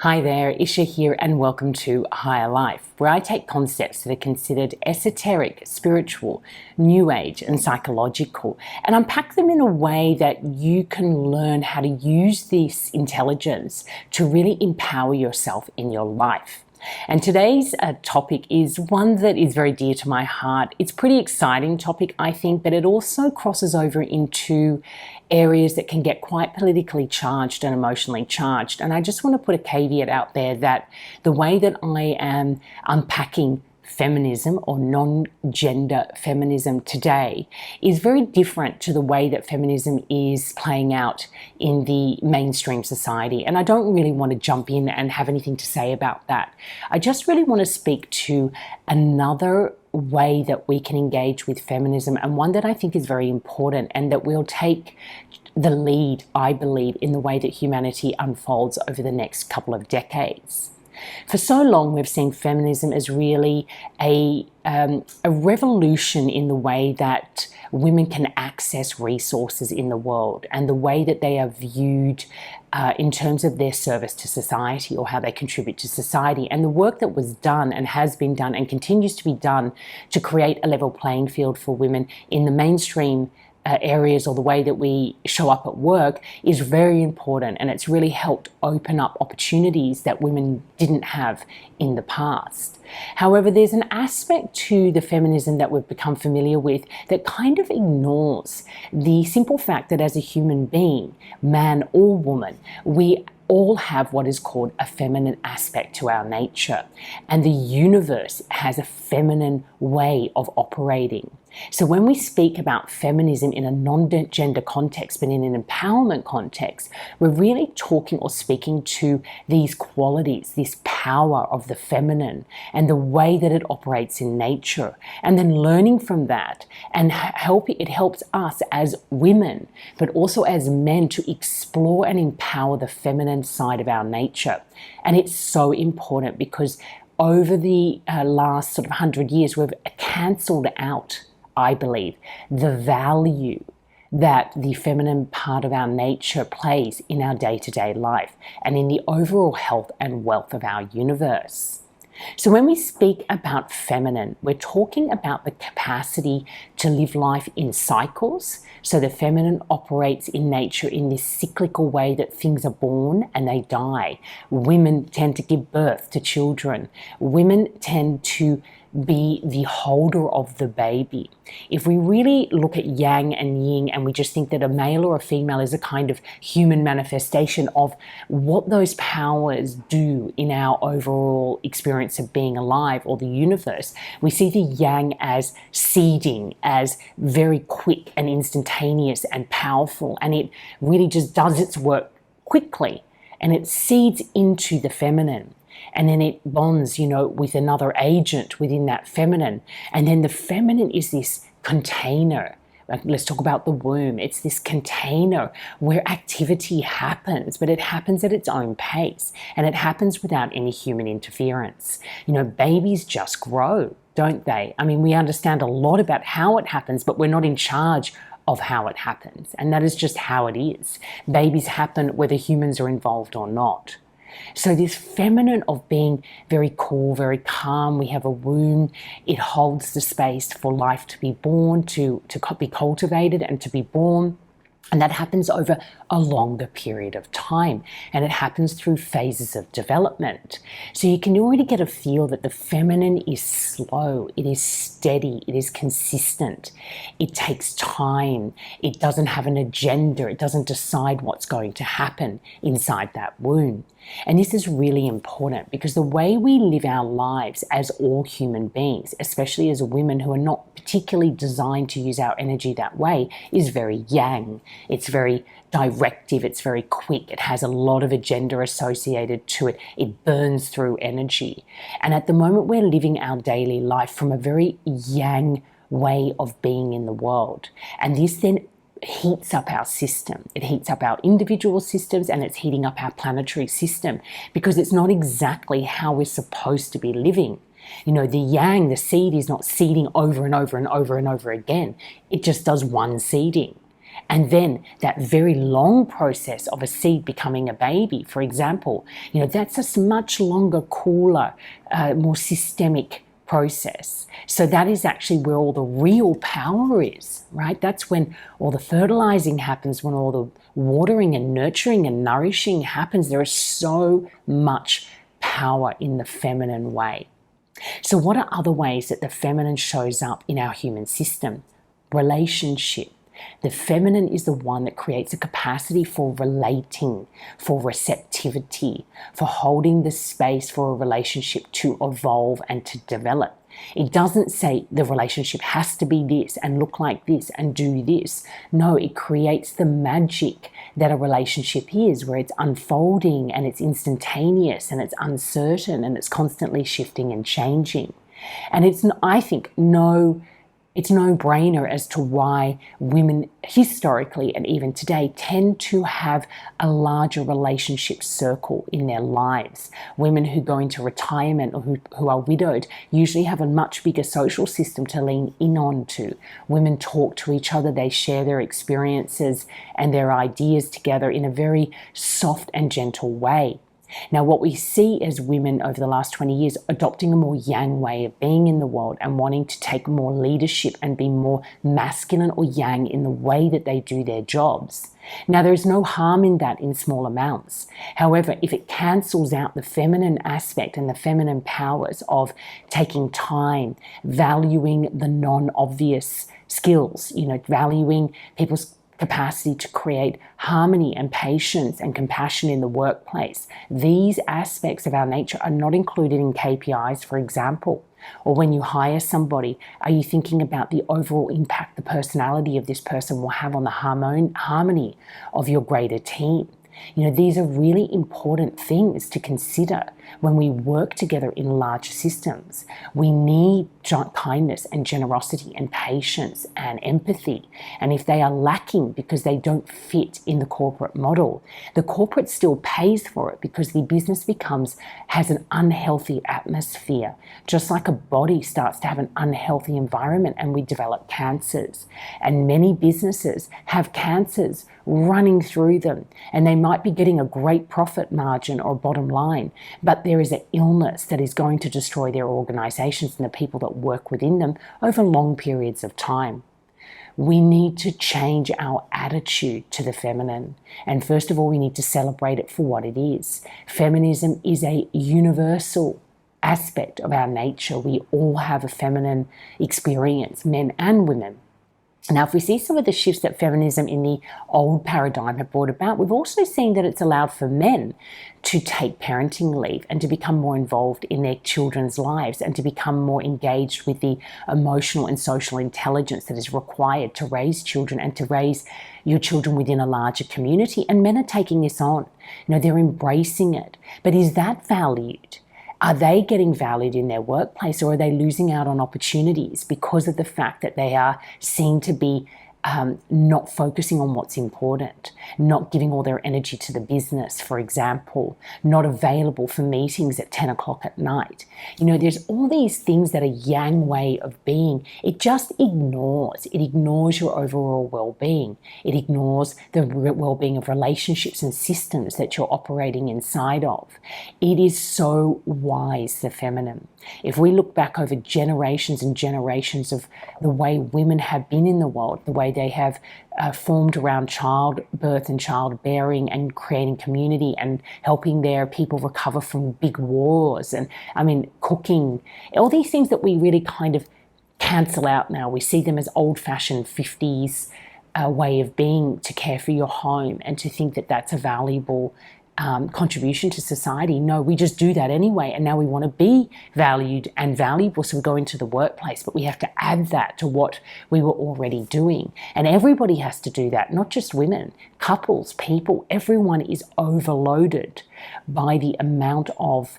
Hi there, Isha here, and welcome to Higher Life, where I take concepts that are considered esoteric, spiritual, new age, and psychological, and unpack them in a way that you can learn how to use this intelligence to really empower yourself in your life. And today's topic is one that is very dear to my heart. It's a pretty exciting topic, I think, but it also crosses over into areas that can get quite politically charged and emotionally charged. And I just want to put a caveat out there that the way that I am unpacking feminism or non-gender feminism today is very different to the way that feminism is playing out in the mainstream society. And I don't really want to jump in and have anything to say about that. I just really want to speak to another way that we can engage with feminism, and one that I think is very important and that will take the lead, I believe, in the way that humanity unfolds over the next couple of decades. For so long, we've seen feminism as really a revolution in the way that women can access resources in the world and the way that they are viewed in terms of their service to society or how they contribute to society, and the work that was done and has been done and continues to be done to create a level playing field for women in the mainstream areas or the way that we show up at work is very important, and it's really helped open up opportunities that women didn't have in the past. However, there's an aspect to the feminism that we've become familiar with that kind of ignores the simple fact that as a human being, man or woman, we all have what is called a feminine aspect to our nature, and the universe has a feminine way of operating. So when we speak about feminism in a non-gender context, but in an empowerment context, we're really talking or speaking to these qualities, this power of the feminine and the way that it operates in nature, and then learning from that, and it helps us as women, but also as men, to explore and empower the feminine side of our nature. And it's so important because over the last sort of 100 years, we've cancelled out, I believe, the value that the feminine part of our nature plays in our day-to-day life and in the overall health and wealth of our universe. So when we speak about feminine, we're talking about the capacity to live life in cycles. So the feminine operates in nature in this cyclical way that things are born and they die. Women tend to give birth to children. Women tend to be the holder of the baby. If we really look at yang and yin and we just think that a male or a female is a kind of human manifestation of what those powers do in our overall experience of being alive or the universe, we see the yang as seeding, as very quick and instantaneous and powerful, and it really just does its work quickly, and it seeds into the feminine. And then it bonds, with another agent within that feminine. And then the feminine is this container. Let's talk about the womb. It's this container where activity happens, but it happens at its own pace. And it happens without any human interference. Babies just grow, don't they? I mean, we understand a lot about how it happens, but we're not in charge of how it happens. And that is just how it is. Babies happen whether humans are involved or not. So this feminine of being very cool, very calm, we have a womb, it holds the space for life to be born, to be cultivated and to be born. And that happens over a longer period of time, and it happens through phases of development. So you can already get a feel that the feminine is slow, it is steady, it is consistent, it takes time, it doesn't have an agenda, it doesn't decide what's going to happen inside that womb. And this is really important because the way we live our lives as all human beings, especially as women who are not particularly designed to use our energy that way, is very yang. It's very directive, it's very quick, it has a lot of agenda associated to it, it burns through energy. And at the moment we're living our daily life from a very yang way of being in the world. And this then heats up our system. It heats up our individual systems, and it's heating up our planetary system because it's not exactly how we're supposed to be living. The yang, the seed, is not seeding over and over and over and over again. It just does one seeding. And then that very long process of a seed becoming a baby, for example, that's a much longer, cooler, more systemic process. So that is actually where all the real power is, right? That's when all the fertilizing happens, when all the watering and nurturing and nourishing happens. There is so much power in the feminine way. So what are other ways that the feminine shows up in our human system? Relationship. The feminine is the one that creates a capacity for relating, for receptivity, for holding the space for a relationship to evolve and to develop. It doesn't say the relationship has to be this and look like this and do this. No, it creates the magic that a relationship is, where it's unfolding and it's instantaneous and it's uncertain and it's constantly shifting and changing. And it's, I think, it's no-brainer as to why women historically and even today tend to have a larger relationship circle in their lives. Women who go into retirement or who are widowed usually have a much bigger social system to lean in on to. Women talk to each other, they share their experiences and their ideas together in a very soft and gentle way. Now, what we see as women over the last 20 years adopting a more yang way of being in the world and wanting to take more leadership and be more masculine or yang in the way that they do their jobs. Now, there is no harm in that in small amounts. However, if it cancels out the feminine aspect and the feminine powers of taking time, valuing the non-obvious skills, valuing people's capacity to create harmony and patience and compassion in the workplace. These aspects of our nature are not included in KPIs, for example. Or when you hire somebody, are you thinking about the overall impact the personality of this person will have on the harmony of your greater team? These are really important things to consider when we work together in large systems. We need kindness and generosity and patience and empathy. And if they are lacking because they don't fit in the corporate model, the corporate still pays for it because the business has an unhealthy atmosphere. Just like a body starts to have an unhealthy environment and we develop cancers. And many businesses have cancers running through them, and they might be getting a great profit margin or bottom line, but there is an illness that is going to destroy their organizations and the people that work within them over long periods of time. We need to change our attitude to the feminine. And first of all, we need to celebrate it for what it is. Feminism is a universal aspect of our nature. We all have a feminine experience, men and women. Now, if we see some of the shifts that feminism in the old paradigm have brought about, we've also seen that it's allowed for men to take parenting leave and to become more involved in their children's lives and to become more engaged with the emotional and social intelligence that is required to raise children and to raise your children within a larger community. And men are taking this on. They're embracing it. But is that valued? Are they getting valued in their workplace, or are they losing out on opportunities because of the fact that they are seen to be not focusing on what's important, not giving all their energy to the business, for example, not available for meetings at 10 o'clock at night? There's all these things that a yang way of being, it just ignores. It ignores your overall well-being. It ignores the well-being of relationships and systems that you're operating inside of. It is so wise, the feminine. If we look back over generations and generations of the way women have been in the world, the way they have formed around childbirth and childbearing and creating community and helping their people recover from big wars and, cooking, all these things that we really kind of cancel out now. We see them as old-fashioned 50s way of being, to care for your home and to think that that's a valuable contribution to society. No, we just do that anyway, and now we want to be valued and valuable, so we go into the workplace, but we have to add that to what we were already doing. And everybody has to do that, not just women, couples, people, everyone is overloaded by the amount of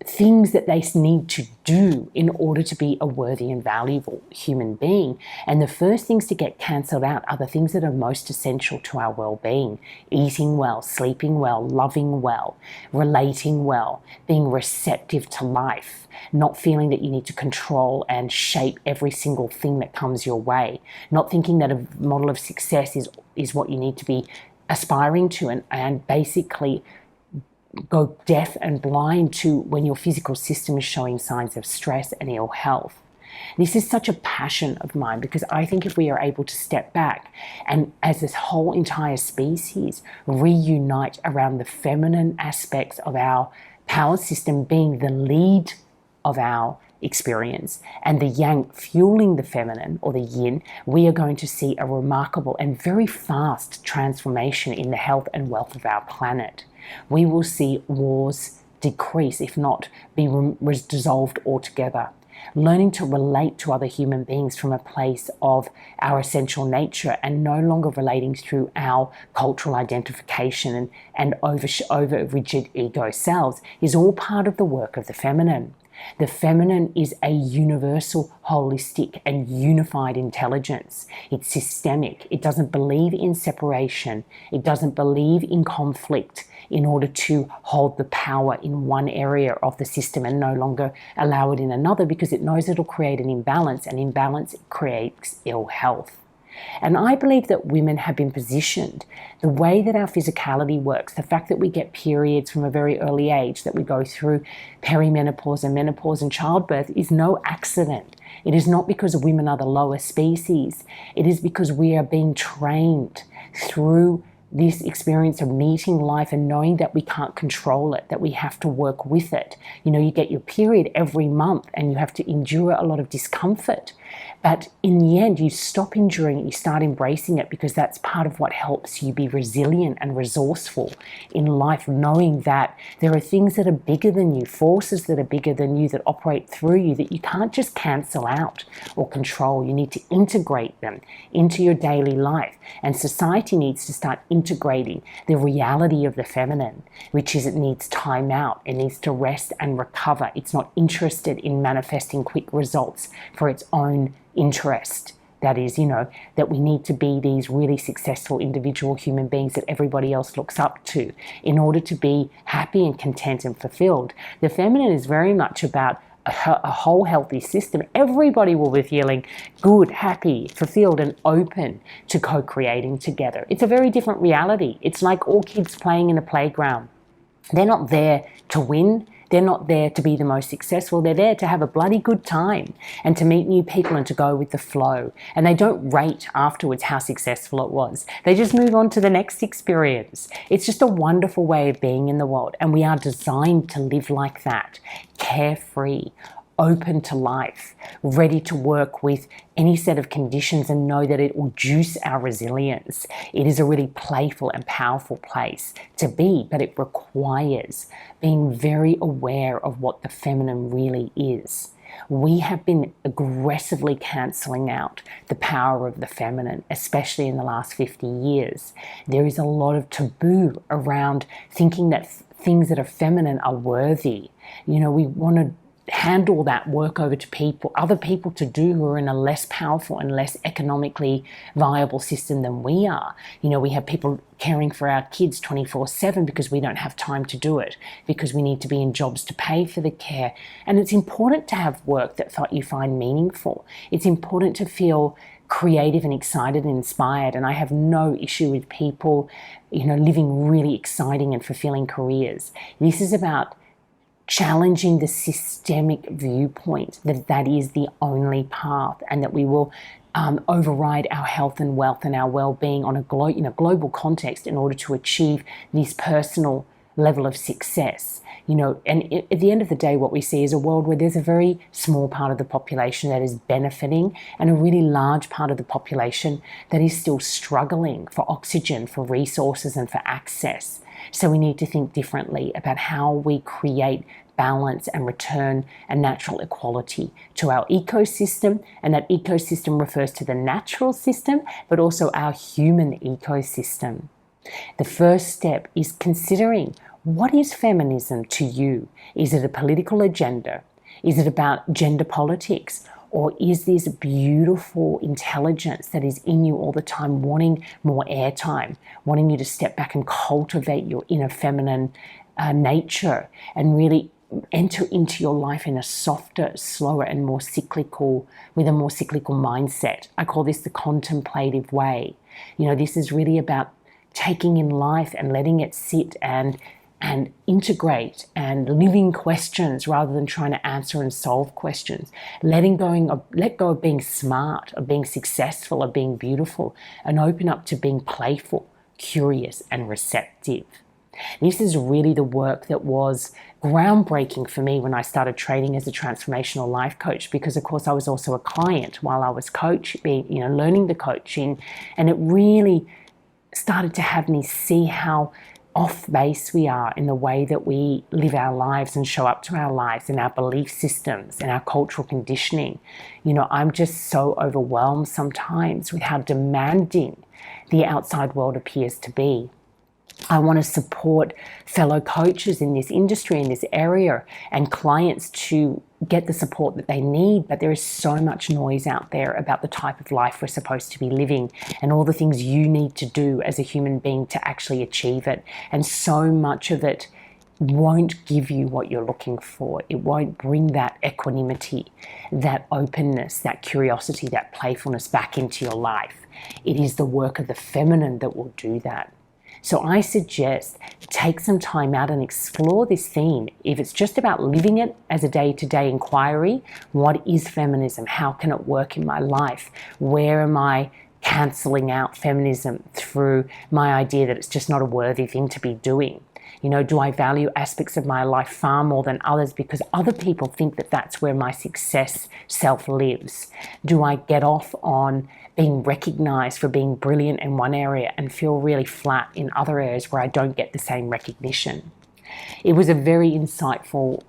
things that they need to do in order to be a worthy and valuable human being. And the first things to get cancelled out are the things that are most essential to our well-being: eating well, sleeping well, loving well, relating well, being receptive to life, not feeling that you need to control and shape every single thing that comes your way, not thinking that a model of success is what you need to be aspiring to, and basically go deaf and blind to when your physical system is showing signs of stress and ill health. This is such a passion of mine, because I think if we are able to step back and, as this whole entire species, reunite around the feminine aspects of our power system being the lead of our experience and the yang fueling the feminine, or the yin, we are going to see a remarkable and very fast transformation in the health and wealth of our planet. We will see wars decrease, if not be dissolved altogether. Learning to relate to other human beings from a place of our essential nature, and no longer relating through our cultural identification and over rigid ego selves, is all part of the work of the feminine. The feminine is a universal, holistic, and unified intelligence. It's systemic. It doesn't believe in separation. It doesn't believe in conflict in order to hold the power in one area of the system and no longer allow it in another, because it knows it'll create an imbalance, and imbalance creates ill health. And I believe that women have been positioned, the way that our physicality works, the fact that we get periods from a very early age, that we go through perimenopause and menopause and childbirth, is no accident. It is not because women are the lower species. It is because we are being trained through this experience of meeting life and knowing that we can't control it, that we have to work with it. You know, you get your period every month and you have to endure a lot of discomfort. But in the end, you stop enduring it, you start embracing it, because that's part of what helps you be resilient and resourceful in life, knowing that there are things that are bigger than you, forces that are bigger than you, that operate through you, that you can't just cancel out or control. You need to integrate them into your daily life. And society needs to start integrating the reality of the feminine, which is it needs time out, it needs to rest and recover. It's not interested in manifesting quick results for its own interest. That is, that we need to be these really successful individual human beings that everybody else looks up to in order to be happy and content and fulfilled. The feminine is very much about a whole healthy system. Everybody will be feeling good, happy, fulfilled, and open to co-creating together. It's a very different reality. It's like all kids playing in a playground. They're not there to win. They're not there to be the most successful. They're there to have a bloody good time and to meet new people and to go with the flow. And they don't rate afterwards how successful it was. They just move on to the next experience. It's just a wonderful way of being in the world. And we are designed to live like that, carefree, open to life, ready to work with any set of conditions and know that it will juice our resilience. It is a really playful and powerful place to be, but it requires being very aware of what the feminine really is. We have been aggressively cancelling out the power of the feminine, especially in the last 50 years. There is a lot of taboo around thinking that things that are feminine are worthy. We want to handle that work over to other people to do, who are in a less powerful and less economically viable system than we are. We have people caring for our kids 24/7 because we don't have time to do it, because we need to be in jobs to pay for the care. And it's important to have work that you find meaningful. It's important to feel creative and excited and inspired. And I have no issue with people, living really exciting and fulfilling careers. This is about challenging the systemic viewpoint that is the only path, and that we will override our health and wealth and our well-being on a global context in order to achieve this personal level of success. And at the end of the day, what we see is a world where there's a very small part of the population that is benefiting, and a really large part of the population that is still struggling for oxygen, for resources, and for access. So we need to think differently about how we create balance and return a natural equality to our ecosystem. And that ecosystem refers to the natural system, but also our human ecosystem. The first step is considering What is feminism to you? Is it a political agenda? Is it about gender politics? Or is this beautiful intelligence that is in you all the time, wanting more airtime, wanting you to step back and cultivate your inner feminine nature and really enter into your life in a softer, slower, and more cyclical, with a more cyclical mindset? I call this the contemplative way. This is really about taking in life and letting it sit and integrate and living questions rather than trying to answer and solve questions. Let go of being smart, of being successful, of being beautiful, and open up to being playful, curious, and receptive. This is really the work that was groundbreaking for me when I started training as a transformational life coach, because of course I was also a client while I was learning the coaching, and it really started to have me see how off base we are in the way that we live our lives and show up to our lives and our belief systems and our cultural conditioning. I'm just so overwhelmed sometimes with how demanding the outside world appears to be. I want to support fellow coaches in this industry, in this area, and clients to get the support that they need, but there is so much noise out there about the type of life we're supposed to be living and all the things you need to do as a human being to actually achieve it. And so much of it won't give you what you're looking for. It won't bring that equanimity, that openness, that curiosity, that playfulness back into your life. It is the work of the feminine that will do that. So I suggest take some time out and explore this theme. If it's just about living it as a day-to-day inquiry, what is feminism? How can it work in my life? Where am I cancelling out feminism through my idea that it's just not a worthy thing to be doing? Do I value aspects of my life far more than others because other people think that that's where my success self lives? Do I get off on being recognized for being brilliant in one area and feel really flat in other areas where I don't get the same recognition? It was a very insightful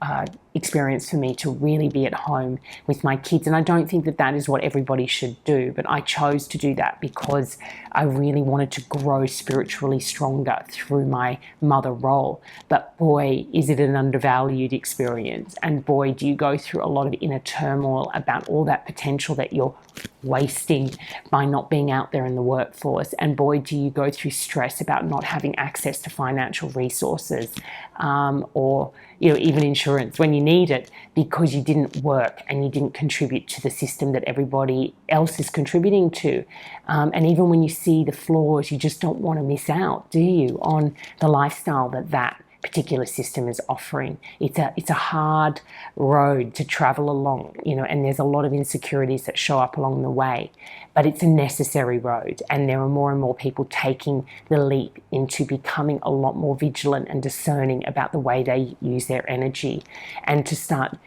experience for me to really be at home with my kids. And I don't think that is what everybody should do, but I chose to do that because I really wanted to grow spiritually stronger through my mother role. But boy, is it an undervalued experience. And boy, do you go through a lot of inner turmoil about all that potential that you're wasting by not being out there in the workforce. And boy, do you go through stress about not having access to financial resources or even insurance when you need it because you didn't work and you didn't contribute to the system that everybody else is contributing to. And even when you see the flaws, you just don't want to miss out, do you, on the lifestyle that particular system is offering. It's a hard road to travel along, and there's a lot of insecurities that show up along the way, but it's a necessary road, and there are more and more people taking the leap into becoming a lot more vigilant and discerning about the way they use their energy, and to start,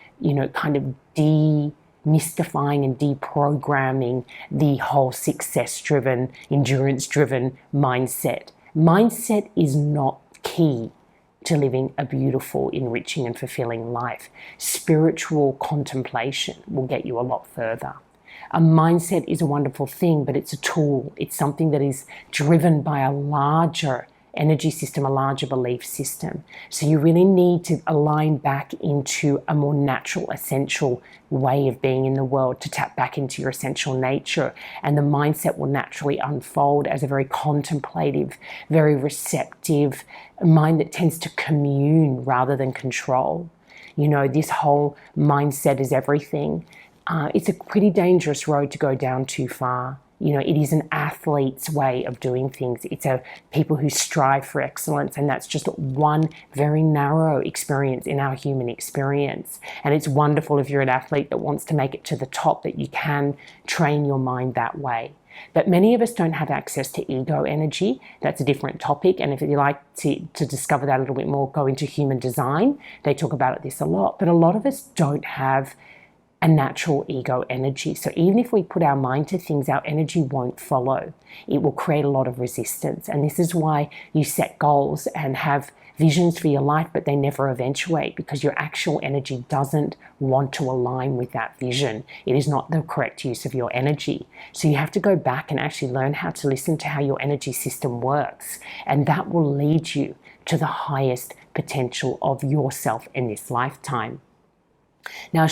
kind of demystifying and deprogramming the whole success-driven, endurance-driven mindset. Mindset is not key to living a beautiful, enriching, and fulfilling life. Spiritual contemplation will get you a lot further. A mindset is a wonderful thing, but it's a tool. It's something that is driven by a larger energy system, a larger belief system. So you really need to align back into a more natural, essential way of being in the world, to tap back into your essential nature. And the mindset will naturally unfold as a very contemplative, very receptive mind that tends to commune rather than control. This whole mindset is everything. It's a pretty dangerous road to go down too far. It is an athlete's way of doing things. It's people who strive for excellence, and that's just one very narrow experience in our human experience. And it's wonderful if you're an athlete that wants to make it to the top, that you can train your mind that way. But many of us don't have access to ego energy. That's a different topic. And if you like to discover that a little bit more, go into human design. They talk about this a lot. But a lot of us don't have a natural ego energy. So even if we put our mind to things, our energy won't follow. It will create a lot of resistance. And this is why you set goals and have visions for your life, but they never eventuate, because your actual energy doesn't want to align with that vision. It is not the correct use of your energy. So you have to go back and actually learn how to listen to how your energy system works. And that will lead you to the highest potential of yourself in this lifetime. Now,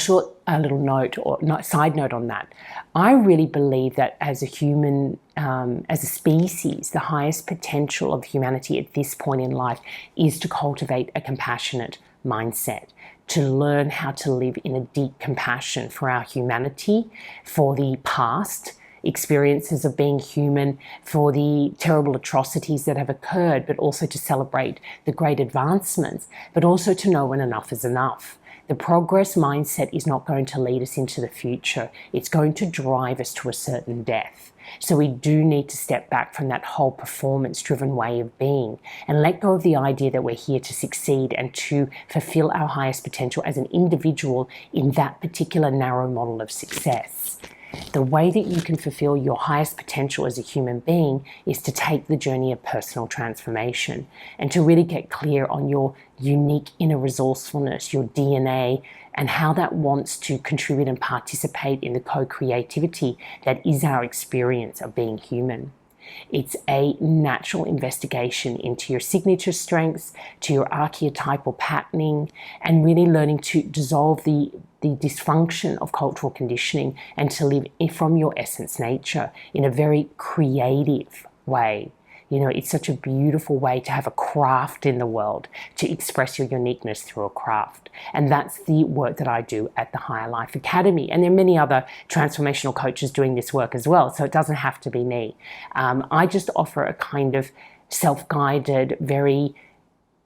a little note or side note on that. I really believe that as a human, as a species, the highest potential of humanity at this point in life is to cultivate a compassionate mindset, to learn how to live in a deep compassion for our humanity, for the past experiences of being human, for the terrible atrocities that have occurred, but also to celebrate the great advancements, but also to know when enough is enough. The progress mindset is not going to lead us into the future. It's going to drive us to a certain death. So we do need to step back from that whole performance-driven way of being and let go of the idea that we're here to succeed and to fulfill our highest potential as an individual in that particular narrow model of success. The way that you can fulfill your highest potential as a human being is to take the journey of personal transformation and to really get clear on your unique inner resourcefulness, your DNA, and how that wants to contribute and participate in the co-creativity that is our experience of being human. It's a natural investigation into your signature strengths, to your archetypal patterning, and really learning to dissolve the dysfunction of cultural conditioning and to live from your essence nature in a very creative way. You know, it's such a beautiful way to have a craft in the world, to express your uniqueness through a craft. And that's the work that I do at the Higher Life Academy. And there are many other transformational coaches doing this work as well, so it doesn't have to be me. I just offer a kind of self-guided, very,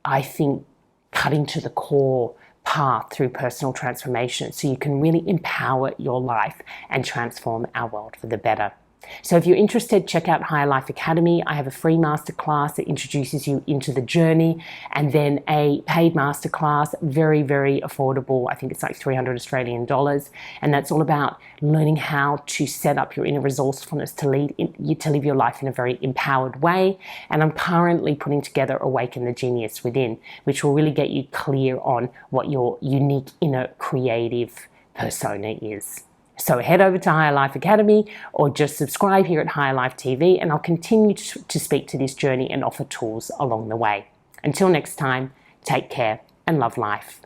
I think, cutting to the core path through personal transformation so you can really empower your life and transform our world for the better. So if you're interested, check out Higher Life Academy. I have a free masterclass that introduces you into the journey, and then a paid masterclass, very, very affordable. I think it's like 300 Australian dollars. And that's all about learning how to set up your inner resourcefulness to live your life in a very empowered way. And I'm currently putting together Awaken the Genius Within, which will really get you clear on what your unique inner creative persona is. So head over to Higher Life Academy or just subscribe here at Higher Life TV, and I'll continue to speak to this journey and offer tools along the way. Until next time, take care and love life.